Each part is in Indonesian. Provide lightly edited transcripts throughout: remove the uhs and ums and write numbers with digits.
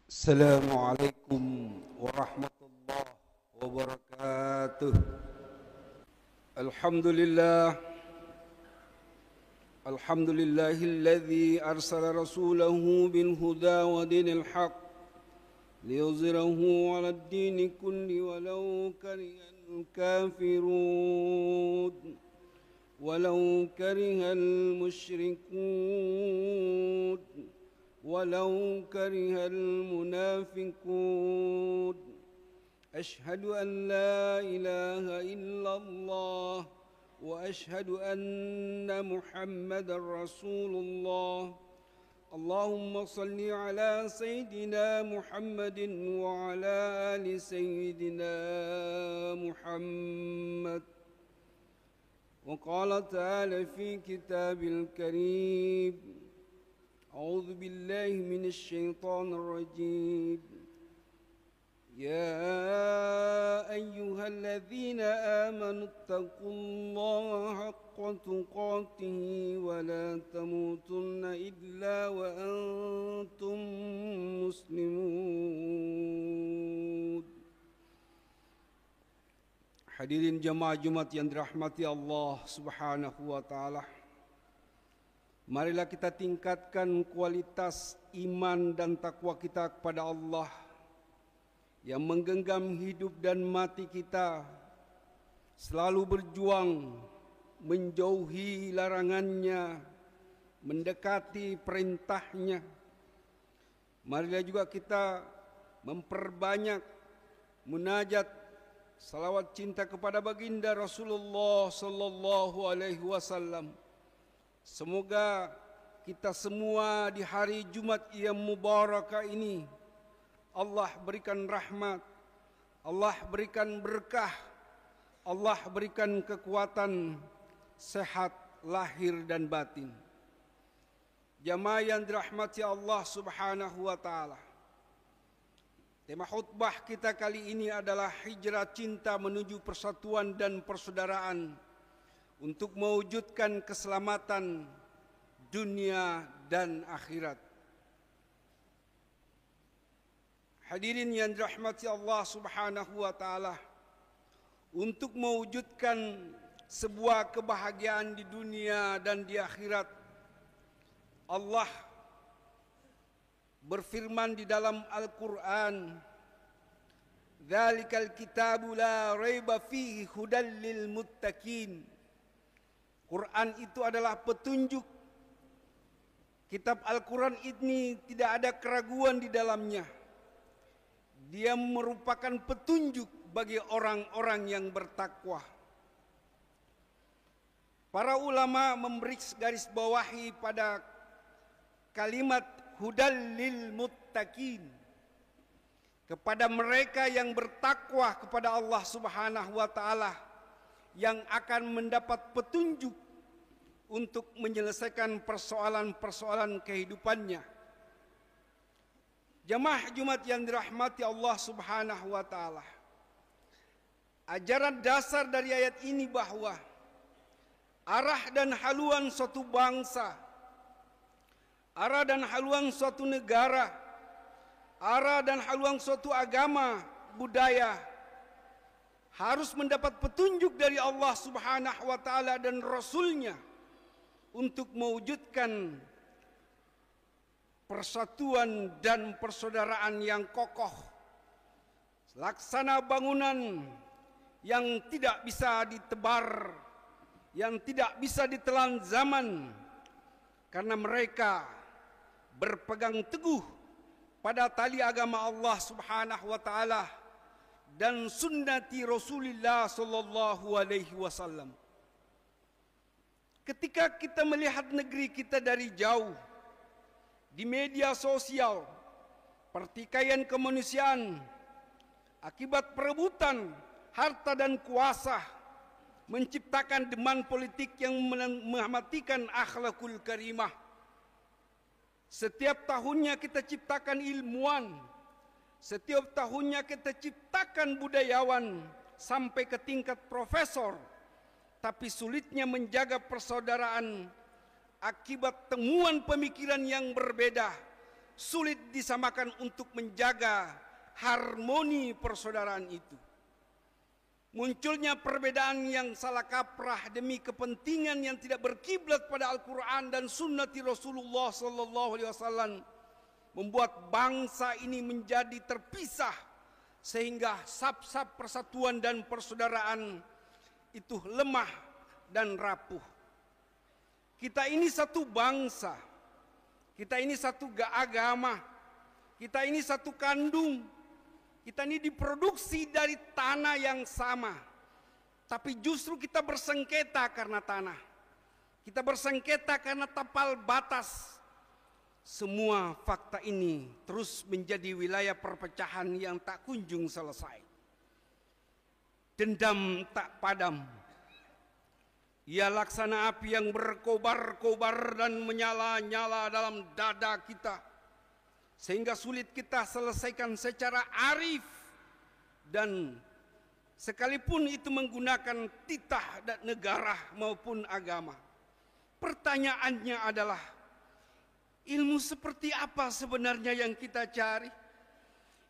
Assalamualaikum warahmatullahi wabarakatuh. Alhamdulillah. Alhamdulillahilladzi arsala rasulahu bil huda wa dinil haq liyuzhirahu 'alad dini kulli walau karihal kafirun walau karihal musyrikun ولو كره المنافقون أشهد أن لا إله إلا الله وأشهد أن محمدا رسول الله اللهم صل على سيدنا محمد وعلى آل سيدنا محمد وقال تعالى في كتاب الكريم أعوذ بالله من الشيطان الرجيم يا أيها الذين آمنوا اتقوا الله حق تقاته ولا تموتن إلا وأنتم مسلمون. Hadirin jamaah Jumat yang dirahmati Allah Subhanahu wa taala. Marilah kita tingkatkan kualitas iman dan takwa kita kepada Allah yang menggenggam hidup dan mati kita, selalu berjuang menjauhi larangannya, mendekati perintahnya. Marilah juga kita memperbanyak munajat salawat cinta kepada baginda Rasulullah sallallahu alaihi wasallam. Semoga kita semua di hari Jumat yang mubarakah ini Allah berikan rahmat, Allah berikan berkah, Allah berikan kekuatan, sehat lahir dan batin. Jamaah yang dirahmati Allah Subhanahu wa taala. Tema khutbah kita kali ini adalah hijrah cinta menuju persatuan dan persaudaraan untuk mewujudkan keselamatan dunia dan akhirat. Hadirin yang dirahmati Allah Subhanahu wa taala, untuk mewujudkan sebuah kebahagiaan di dunia dan di akhirat, Allah berfirman di dalam Al-Qur'an, "Dzalikal kitabu la raiba fihi hudal lil muttaqin." Quran itu adalah petunjuk. Kitab Al-Quran ini tidak ada keraguan di dalamnya. Dia merupakan petunjuk bagi orang-orang yang bertakwa. Para ulama memberi garis bawahi pada kalimat hudal lil muttaqin, kepada mereka yang bertakwa kepada Allah Subhanahu wa taala, yang akan mendapat petunjuk untuk menyelesaikan persoalan-persoalan kehidupannya. Jamaah Jumat yang dirahmati Allah Subhanahu wa taala. Ajaran dasar dari ayat ini bahwa arah dan haluan suatu bangsa, arah dan haluan suatu negara, arah dan haluan suatu agama, budaya harus mendapat petunjuk dari Allah Subhanahu wa taala dan Rasul-Nya untuk mewujudkan persatuan dan persaudaraan yang kokoh. Laksana bangunan yang tidak bisa ditebar, yang tidak bisa ditelan zaman, karena mereka berpegang teguh pada tali agama Allah Subhanahu wa taala dan sunnati Rasulullah sallallahu alaihi wasallam. Ketika kita melihat negeri kita dari jauh di media sosial, pertikaian kemanusiaan akibat perebutan harta dan kuasa menciptakan demand politik yang mematikan akhlakul karimah. Setiap tahunnya kita ciptakan ilmuwan, setiap tahunnya kita ciptakan budayawan sampai ke tingkat profesor, tapi sulitnya menjaga persaudaraan akibat temuan pemikiran yang berbeda, sulit disamakan untuk menjaga harmoni persaudaraan itu. Munculnya perbedaan yang salah kaprah demi kepentingan yang tidak berkiblat pada Al-Quran dan sunnati Rasulullah SAW membuat bangsa ini menjadi terpisah, sehingga sap-sap persatuan dan persaudaraan itu lemah dan rapuh. Kita ini satu bangsa, kita ini satu agama, kita ini satu kandung. Kita ini diproduksi dari tanah yang sama, tapi justru kita bersengketa karena tanah. Kita bersengketa karena tapal batas. Semua fakta ini terus menjadi wilayah perpecahan yang tak kunjung selesai. Dendam tak padam. Ia laksana api yang berkobar-kobar dan menyala-nyala dalam dada kita, sehingga sulit kita selesaikan secara arif, dan sekalipun itu menggunakan titah dan negara maupun agama. Pertanyaannya adalah, ilmu seperti apa sebenarnya yang kita cari?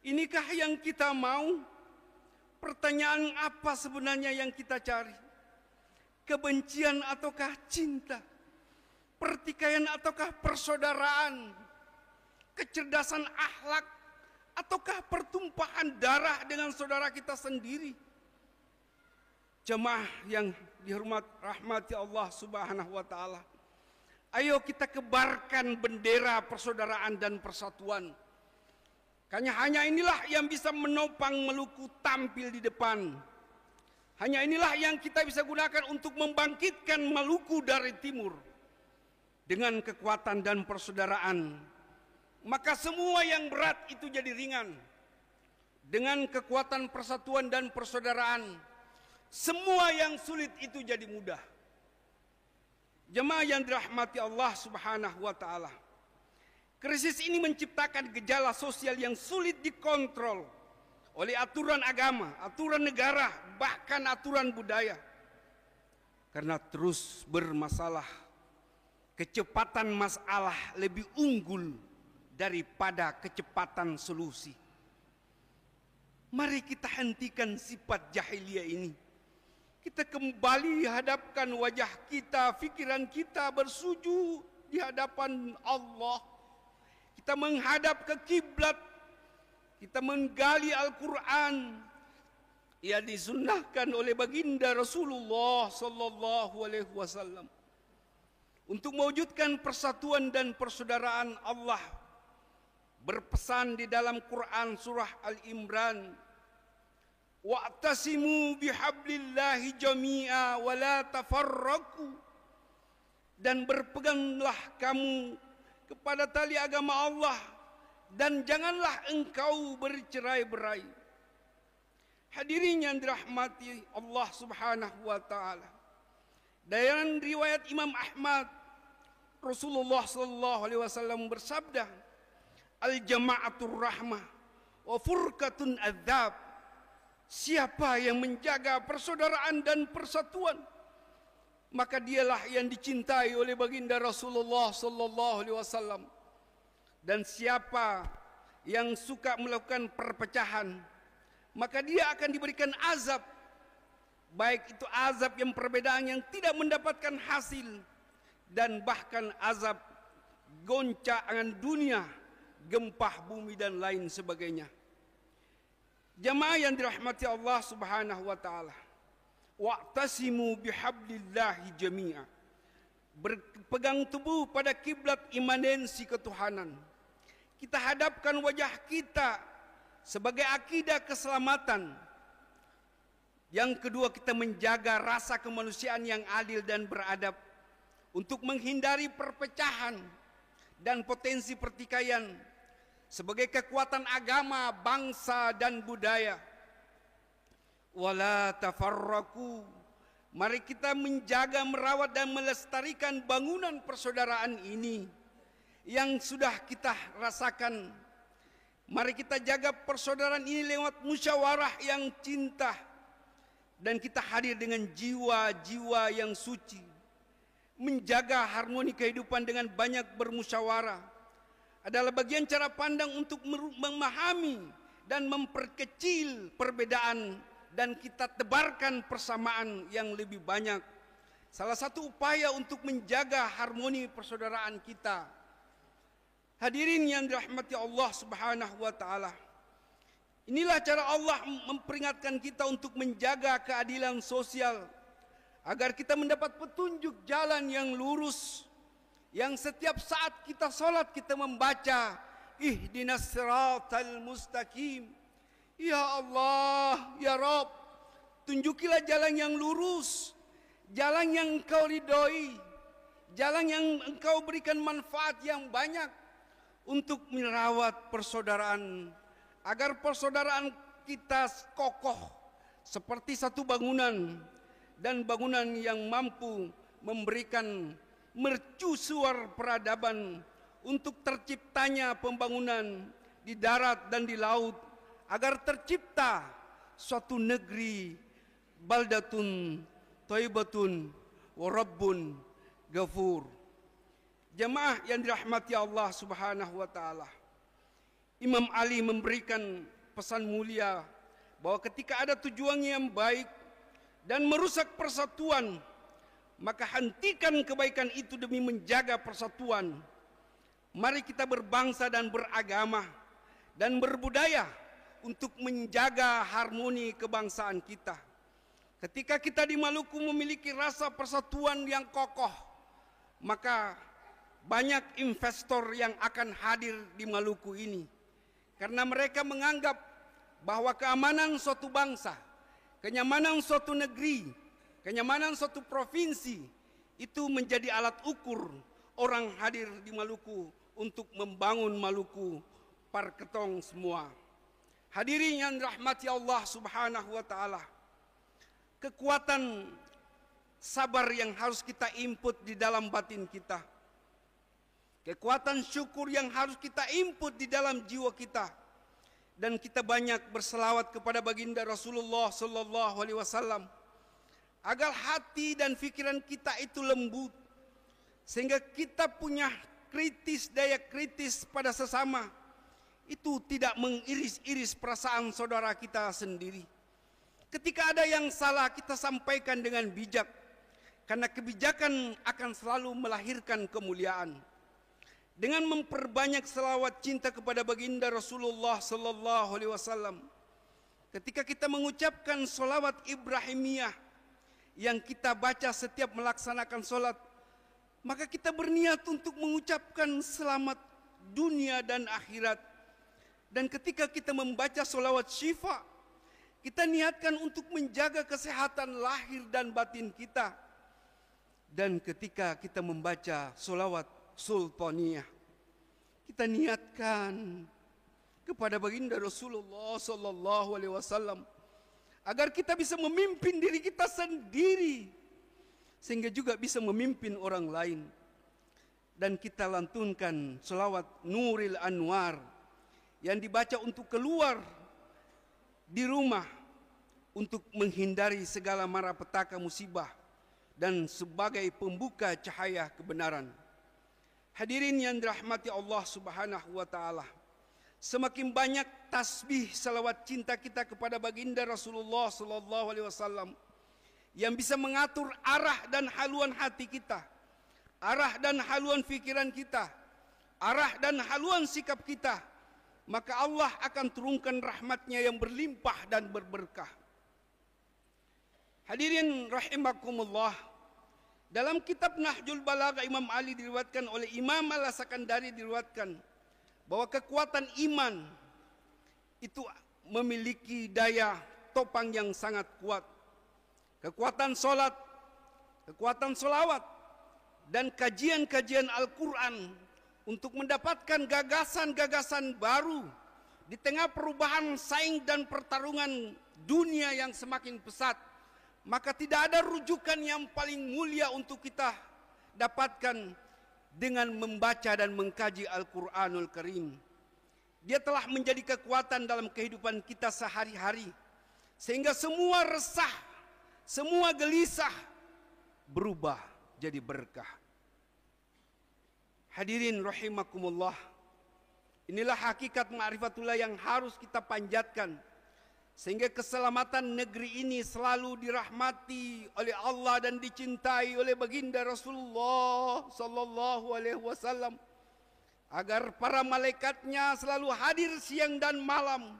Inikah yang kita mau? Pertanyaan apa sebenarnya yang kita cari? Kebencian ataukah cinta? Pertikaian ataukah persaudaraan? Kecerdasan akhlak ataukah pertumpahan darah dengan saudara kita sendiri? Jemaah yang rahmati Allah Subhanahu wa taala, ayo kita kebarkan bendera persaudaraan dan persatuan. Hanya inilah yang bisa menopang Maluku tampil di depan. Hanya inilah yang kita bisa gunakan untuk membangkitkan Maluku dari timur. Dengan kekuatan dan persaudaraan, maka semua yang berat itu jadi ringan. Dengan kekuatan persatuan dan persaudaraan, semua yang sulit itu jadi mudah. Jemaah yang dirahmati Allah Subhanahu wa taala, krisis ini menciptakan gejala sosial yang sulit dikontrol oleh aturan agama, aturan negara, bahkan aturan budaya. Karena terus bermasalah, kecepatan masalah lebih unggul daripada kecepatan solusi. Mari kita hentikan sifat jahiliyah ini. Kita kembali hadapkan wajah kita, pikiran kita bersujud di hadapan Allah. Kita menghadap ke kiblat. Kita menggali Al-Quran yang disunnahkan oleh baginda Rasulullah sallallahu alaihi wasallam. Untuk mewujudkan persatuan dan persaudaraan, Allah berpesan di dalam Quran surah Al-Imran, wa'tasimu bihablillahi jami'a wa la tafarraqu, dan berpeganglah kamu kepada tali agama Allah dan janganlah engkau bercerai-berai. Hadirin yang dirahmati Allah Subhanahu wa taala, dalam riwayat Imam Ahmad, Rasulullah sallallahu alaihi wasallam bersabda, al-jama'atur rahmah wa furqatun adzab. Siapa yang menjaga persaudaraan dan persatuan, maka dialah yang dicintai oleh baginda Rasulullah sallallahu alaihi wasallam. Dan siapa yang suka melakukan perpecahan, maka dia akan diberikan azab, baik itu azab yang perbedaan yang tidak mendapatkan hasil, dan bahkan azab goncangan dunia, gempa bumi dan lain sebagainya. Jamaah yang dirahmati Allah Subhanahu wa taala, wa'tasimu bihablillahi jami'a. Berpegang teguh pada kiblat imanensi ketuhanan. Kita hadapkan wajah kita sebagai akidah keselamatan. Yang kedua, kita menjaga rasa kemanusiaan yang adil dan beradab untuk menghindari perpecahan dan potensi pertikaian sebagai kekuatan agama, bangsa dan budaya. Wala tafarraqu. Mari kita menjaga, merawat dan melestarikan bangunan persaudaraan ini yang sudah kita rasakan. Mari kita jaga persaudaraan ini lewat musyawarah yang cinta, dan kita hadir dengan jiwa-jiwa yang suci, menjaga harmoni kehidupan dengan banyak bermusyawarah. adalah bagian cara pandang untuk memahami dan memperkecil perbedaan dan kita tebarkan persamaan yang lebih banyak. Salah satu upaya untuk menjaga harmoni persaudaraan kita. Hadirin yang dirahmati Allah Subhanahu wa taala. Inilah cara Allah memperingatkan kita untuk menjaga keadilan sosial agar kita mendapat petunjuk jalan yang lurus, yang setiap saat kita sholat kita membaca ihdinas siratal mustaqim. Ya Allah, ya Rabb, tunjukilah jalan yang lurus, jalan yang Engkau ridhoi, jalan yang Engkau berikan manfaat yang banyak untuk merawat persaudaraan, agar persaudaraan kita kokoh seperti satu bangunan, dan bangunan yang mampu memberikan mercusuar peradaban untuk terciptanya pembangunan di darat dan di laut, agar tercipta suatu negeri baldatun thayyibatun wa rabbun ghafur. Jemaah yang dirahmati Allah Subhanahu wa taala. Imam Ali memberikan pesan mulia bahwa ketika ada tujuan yang baik dan merusak persatuan, maka hentikan kebaikan itu demi menjaga persatuan. Mari kita berbangsa dan beragama dan berbudaya untuk menjaga harmoni kebangsaan kita. Ketika kita di Maluku memiliki rasa persatuan yang kokoh, maka banyak investor yang akan hadir di Maluku ini. Karena mereka menganggap bahwa keamanan suatu bangsa, kenyamanan suatu negeri, kenyamanan suatu provinsi itu menjadi alat ukur orang hadir di Maluku untuk membangun Maluku parketong semua. Hadirin yang rahmati Allah Subhanahu wa taala. Kekuatan sabar yang harus kita input di dalam batin kita. Kekuatan syukur yang harus kita input di dalam jiwa kita. Dan kita banyak berselawat kepada baginda Rasulullah sallallahu alaihi wasallam agar hati dan pikiran kita itu lembut, sehingga kita punya daya kritis pada sesama, itu tidak mengiris-iris perasaan saudara kita sendiri. Ketika ada yang salah, kita sampaikan dengan bijak, karena kebijakan akan selalu melahirkan kemuliaan. Dengan memperbanyak selawat cinta kepada baginda Rasulullah sallallahu alaihi wasallam, ketika kita mengucapkan selawat Ibrahimiyah yang kita baca setiap melaksanakan solat, maka kita berniat untuk mengucapkan selamat dunia dan akhirat. Dan ketika kita membaca selawat syifa, kita niatkan untuk menjaga kesehatan lahir dan batin kita. Dan ketika kita membaca selawat sultaniyah, kita niatkan kepada baginda Rasulullah sallallahu alaihi wasallam agar kita bisa memimpin diri kita sendiri, sehingga juga bisa memimpin orang lain. Dan kita lantunkan selawat Nuril Anwar yang dibaca untuk keluar di rumah untuk menghindari segala mara petaka musibah dan sebagai pembuka cahaya kebenaran. Hadirin yang dirahmati Allah Subhanahu wa taala, semakin banyak tasbih salawat cinta kita kepada baginda Rasulullah sallallahu alaihi wasallam yang bisa mengatur arah dan haluan hati kita, arah dan haluan pikiran kita, arah dan haluan sikap kita, maka Allah akan turunkan rahmatnya yang berlimpah dan berberkah. Hadirin rahimakumullah, dalam kitab Nahjul Balaghah Imam Ali diriwayatkan oleh Imam Al-Sakandari diriwayatkan bahwa kekuatan iman itu memiliki daya topang yang sangat kuat. Kekuatan solat, kekuatan solawat, dan kajian-kajian Al-Quran untuk mendapatkan gagasan-gagasan baru di tengah perubahan saing dan pertarungan dunia yang semakin pesat. Maka tidak ada rujukan yang paling mulia untuk kita dapatkan dengan membaca dan mengkaji Al-Quranul Karim. Dia telah menjadi kekuatan dalam kehidupan kita sehari-hari, sehingga semua resah, semua gelisah berubah jadi berkah. Hadirin rahimakumullah, Inilah hakikat ma'rifatullah yang harus kita panjatkan, sehingga keselamatan negeri ini selalu dirahmati oleh Allah dan dicintai oleh baginda Rasulullah sallallahu alaihi wasallam, agar para malaikatnya selalu hadir siang dan malam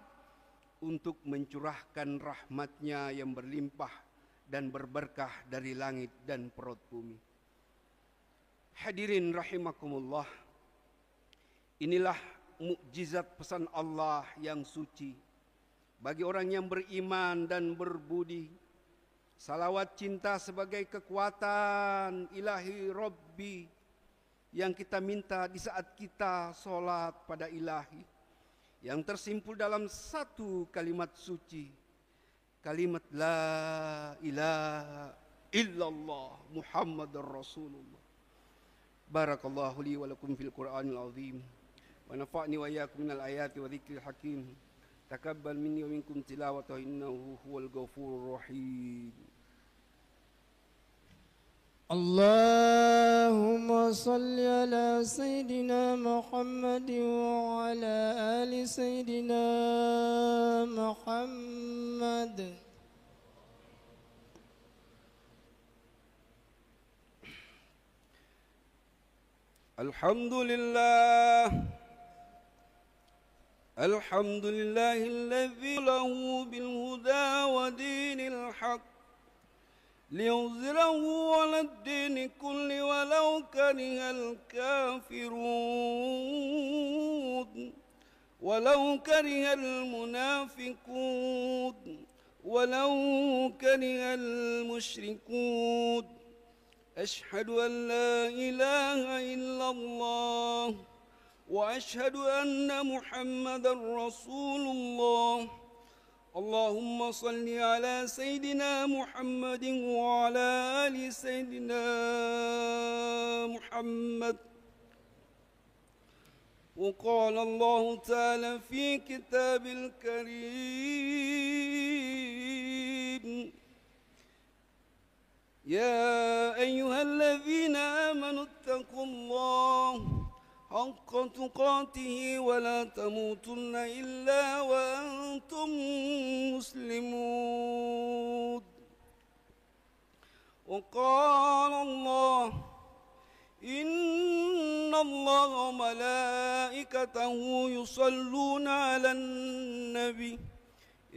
untuk mencurahkan rahmatnya yang berlimpah dan berberkah dari langit dan perut bumi. Hadirin rahimakumullah, inilah mukjizat pesan Allah yang suci bagi orang yang beriman dan berbudi. Salawat cinta sebagai kekuatan ilahi Rabbi yang kita minta di saat kita solat pada ilahi, yang tersimpul dalam satu kalimat suci, kalimat la ilaha illallah Muhammadur Rasulullah. Barakallahu li wa lakum fil Qur'anil azim wa nafa'ni wa iyyakum minal ayati wa dzikril hakim. Taqabbal minni wa minkum tilawatahu innahu huwal ghafurur rahim. Allahumma salli ala Sayyidina Muhammad wa ala ali Sayyidina Muhammad. Alhamdulillah, alhamdulillahilladzi lahu bil huda wa dinil haq liyuzhirahu 'alad dini kulli walau karihal kafirun walau karihal munafiqun walau karihal musyrikun. أشهد أن لا إله إلا الله وأشهد أن محمدا رسول الله. اللهم صل على سيدنا محمد وعلى آل سيدنا محمد. وقال الله تعالى في كتاب الكريم: يا أيها الذين آمنوا اتقوا الله حق تقاته ولا تموتن إلا وأنتم مسلمون. وقال الله: إن الله وملائكته يصلون على النبي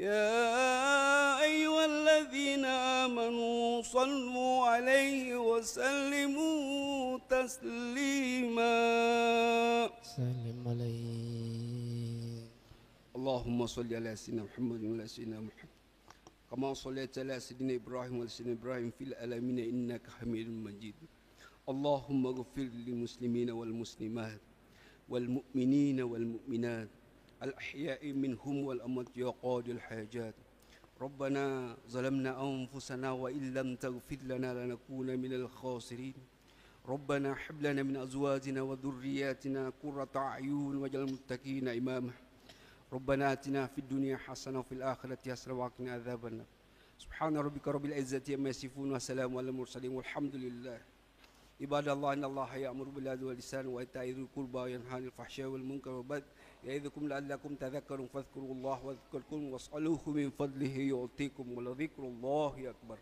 يا أيها الذين آمنوا صلوا عليه وسلموا تسليما. سلم عليه. اللهم صل على سيدنا محمد وعلى سيدنا محمد كما صليت على سيدنا إبراهيم وعلى سيدنا إبراهيم في العالمين إنك حميد مجيد. اللهم اغفر للمسلمين والمسلمات والمؤمنين والمؤمنات الأحياء منهم والأموات يا قاضي الحاجات. ربنا ظلمنا أنفسنا وإن لم تغفر لنا لنكون من الخاسرين. ربنا هب لنا من أزواجنا وذرياتنا قرة أعين واجعلنا للمتقين إماما. ربنا آتنا في الدنيا حسنة وفي الآخرة حسنة وقنا عذاب النار. سبحان ربك رب العزة عما يصفون وسلام على المرسلين والحمد لله. عباد الله إن الله يأمر بالعدل والإحسان وإيتاء ذي القربى وينهى عن الفحشاء والمنكر والبغي يعظكم لعلكم تذكرون فاذكروا الله واذكركم واسألوه من فضله يعطيكم ولذكر الله أكبر.